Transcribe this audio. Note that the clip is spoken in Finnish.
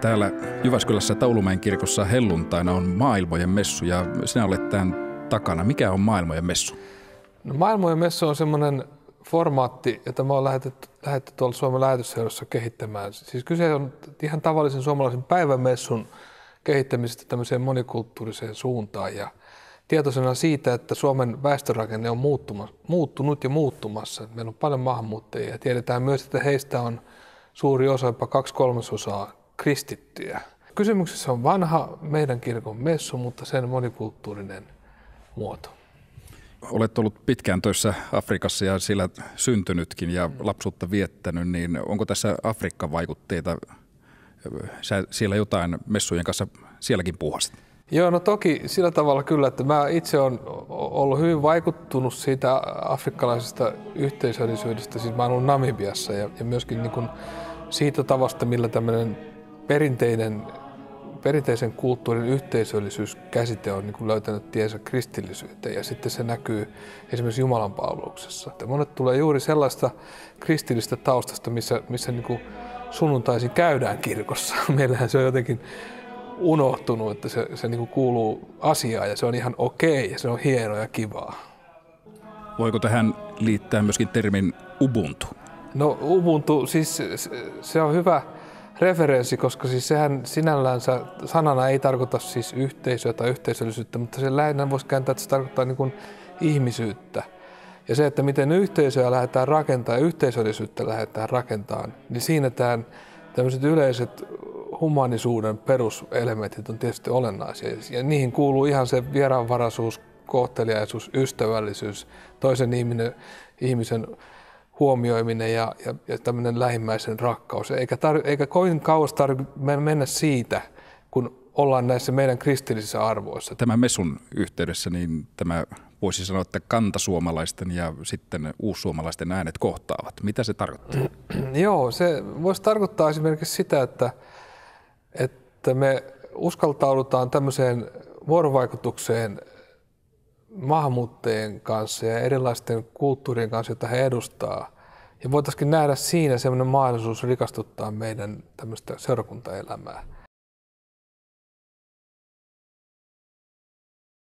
Täällä Jyväskylässä Taulumäen kirkossa helluntaina on maailmojen messu ja sinä olet tämän takana. Mikä on maailmojen messu? No, maailmojen messu on semmoinen formaatti, jota me on lähdetty tuolla Suomen lähetysseurassa kehittämään. Siis kyse on ihan tavallisen suomalaisen päivämessun kehittämisestä tämmöiseen monikulttuuriseen suuntaan ja tietoisena siitä, että Suomen väestörakenne on muuttunut ja muuttumassa. Meillä on paljon maahanmuuttajia ja tiedetään myös, että heistä on suuri osa, jopa 2/3 kristittyjä. Kysymyksessä on vanha meidän kirkon messu, mutta sen monikulttuurinen muoto. Olet ollut pitkään töissä Afrikassa ja siellä syntynytkin ja lapsuutta viettänyt, niin onko tässä Afrikka-vaikutteita? Sä siellä jotain messujen kanssa sielläkin puuhasit? Joo, no toki sillä tavalla kyllä, että mä itse olen ollut hyvin vaikuttunut siitä afrikkalaisesta yhteisöllisyydestä. Siis mä olen ollut Namibiassa ja myöskin niin kuin siitä tavasta, millä tämmöinen perinteisen kulttuurin yhteisöllisyyskäsite on niin kuin löytänyt tiensä kristillisyyteen ja sitten se näkyy esimerkiksi jumalanpalveluksessa. Monet tulee juuri sellaista kristillistä taustasta, missä niin kuin sunnuntaisin käydään kirkossa. Meillähän se on jotenkin unohtunut, että se niin kuin kuuluu asiaan ja se on ihan okei ja se on hienoa ja kivaa. Voiko tähän liittää myöskin termin Ubuntu? No Ubuntu, siis se on hyvä referenssi, koska siis sehän sinällänsä sanana ei tarkoita siis yhteisöä tai yhteisöllisyyttä, mutta se lähinnä voisi kääntää, että se tarkoittaa niin kuin ihmisyyttä. Ja se, että miten yhteisöä lähdetään rakentamaan ja yhteisöllisyyttä lähdetään rakentamaan, niin siinä tämmöiset yleiset humanisuuden peruselementit on tietysti olennaisia. Ja niihin kuuluu ihan se vieraanvaraisuus, kohteliaisuus, ystävällisyys, toisen ihmisen huomioiminen ja tämmöinen lähimmäisen rakkaus. Eikä kovin kauas tarvitse mennä siitä, kun ollaan näissä meidän kristillisissä arvoissa. Tämän messun yhteydessä niin tämä voisi sanoa, että kantasuomalaisten ja sitten uussuomalaisten äänet kohtaavat. Mitä se tarkoittaa? Joo, se voisi tarkoittaa esimerkiksi sitä, että me uskaltaudutaan tämmöiseen vuorovaikutukseen maahanmuuttajien kanssa ja erilaisten kulttuurien kanssa, joita he edustaa. Ja voitaisiin nähdä siinä sellainen mahdollisuus rikastuttaa meidän tämmöistä seurakuntaelämää.